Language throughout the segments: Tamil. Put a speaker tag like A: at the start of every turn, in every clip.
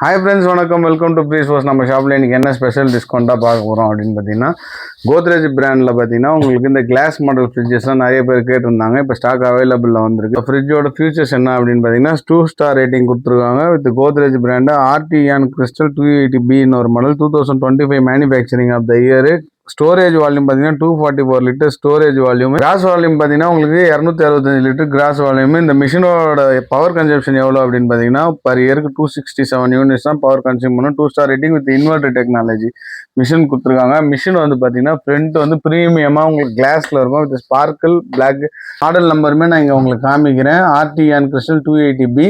A: ஹாய் ஃப்ரெண்ட்ஸ், வணக்கம். Welcome to breeze wash. நம்ம ஷாப்பில் இன்றைக்கி என்ன ஸ்பெஷல் டிஸ்கவுண்ட்டாக பார்க்க போகிறோம் அப்படின்னு பார்த்தீங்கன்னா, கோத்ரேஜ் பிராண்டில் பார்த்தீங்கன்னா உங்களுக்கு இந்த கிளாஸ் மாடல் ஃப்ரிட்ஜஸ்லாம் நிறைய பேர் கேட்டிருந்தாங்க. இப்போ ஸ்டாக் அவைலபிளில் வந்திருக்கு. ஃப்ரிட்ஜோட ஃபியூச்சர்ஸ் என்ன அப்படின்னு பார்த்தீங்கன்னா, 2 ஸ்டார் ரேட்டிங் கொடுத்துருக்காங்க. With Godrej brand RTN crystal 280Bன்னு ஒரு மாடல். 2025 manufacturing of the year. Storage volume பார்த்தீங்கன்னா 244 litre storage volume. Gross volume பார்த்தீங்கன்னா உங்களுக்கு 265 லிட்டர் கிராஸ் வால்யூம். இந்த மிஷினோட பவர் கன்சப்ஷன் எவ்வளோ அப்படின்னு பார்த்தீங்கன்னா பர் இயருக்கு 267 யூனிட்ஸ் தான் பவர் கன்சியூம் பண்ணும். 2 star rating with inverter technology machine கொடுத்துருக்காங்க. மிஷின் வந்து பார்த்தீங்கன்னா ஃப்ரண்ட் வந்து ப்ரீமியமாக உங்களுக்கு கிளாஸில் இருக்கும். With sparkle black. மாடல் நம்பருமே நான் இங்கே உங்களுக்கு காமிக்கிறேன். ஆர்டிஎன் கிறிஸ்டல் 280B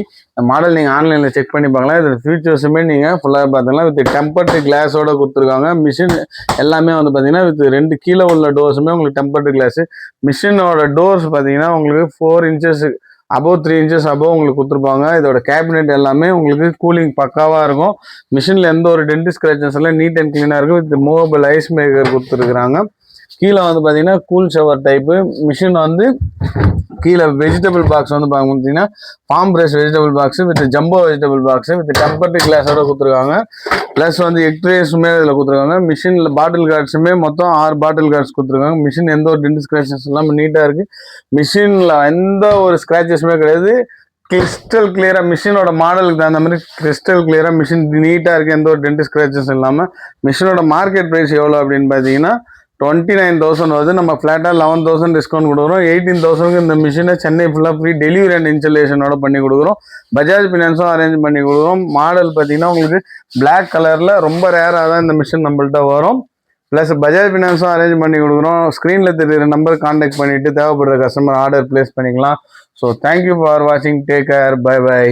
A: மாடல் நீங்கள் ஆன்லைனில் செக் பண்ணி பார்க்கலாம். இதோட ஃபீச்சர்ஸுமே நீங்கள் ஃபுல்லாக பார்த்துக்கலாம். வித் டெம்பர்டு கிளாஸோட கொடுத்துருக்காங்க. மிஷின் எல்லாமே வந்து பார்த்தீங்கன்னா வித் 2 கீழே உள்ள டோர்ஸுமே உங்களுக்கு டெம்பர்டு கிளாஸு. மிஷினோட டோர்ஸ் பார்த்தீங்கன்னா உங்களுக்கு 4 இன்ச்சஸ் அபவ் 3 இன்ச்சஸ் அபவ் உங்களுக்கு கொடுத்துருப்பாங்க. இதோட கேபினெட் எல்லாமே உங்களுக்கு கூலிங் பக்காவாக இருக்கும். மிஷினில் எந்த ஒரு டென்ட் ஸ்க்ராச்சஸ் எல்லாம் நீட் அண்ட் க்ளீனாக இருக்கும். வித் மூவபிள் ஐஸ் மேக்கர் கொடுத்துருக்குறாங்க. கீழே வந்து பார்த்தீங்கன்னா கூல் ஷவர் டைப்பு. மிஷின் வந்து கீழே வெஜிடபிள் பாக்ஸ் வந்து பார்த்தீங்கன்னா farm fresh vegetable box with jumbo vegetable box with tempered கிளாஸோட கொடுத்துருக்காங்க. ப்ளஸ் வந்து எக்ட்ரேஸுமே இதில் கொடுத்துருக்காங்க. மிஷினில் பாட்டில் கார்ட்ஸுமே மொத்தம் 6 பாட்டில் கார்ட்ஸ் கொடுத்துருக்காங்க. மிஷின் எந்த ஒரு டென்ட் ஸ்க்ராச்சஸ் எல்லாமே நீட்டாக இருக்குது. மிஷினில் எந்த ஒரு ஸ்க்ராச்சஸுமே கிடையாது. கிறிஸ்டல் கிளியராக மிஷினோட மாடலுக்கு தகுந்த மாதிரி கிறிஸ்டல் கிளியராக மிஷின் நீட்டாக இருக்குது. எந்த ஒரு டென்ட் ஸ்க்ராச்சஸ் இல்லாமல். மிஷினோட மார்க்கெட் ப்ரைஸ் எவ்வளோ அப்படின்னு பார்த்தீங்கன்னா 29,000 வருது. நம்ம ஃப்ளாட்டாக 11,000 டிஸ்கவுண்ட் கொடுக்குறோம். 18,000க்கு இந்த மிஷினை சென்னை ஃபுல்லாக ஃப்ரீ டெலிவரி அண்ட் இன்ஸ்டலேஷனோட பண்ணி கொடுக்குறோம். பஜாஜ் ஃபினான்ஸும் அரேஞ்ச் பண்ணி கொடுக்குறோம். மாடல் பார்த்தீங்கன்னா உங்களுக்கு பிளாக் கலரில் ரொம்ப ரேராக தான் இந்த மிஷின் நம்மள்ட்ட வரும். ப்ளஸ் பஜாஜ் ஃபினான்ஸும் அரேஞ்ச் பண்ணி கொடுக்குறோம். ஸ்க்ரீனில் தெரியுற நம்பர் கான்டாக்ட் பண்ணிவிட்டு தேவைப்படுற கஸ்டமர் ஆர்டர் பிளேஸ் பண்ணிக்கலாம். ஸோ தேங்க்யூ ஃபார் வாட்சிங். Take care. Bye by.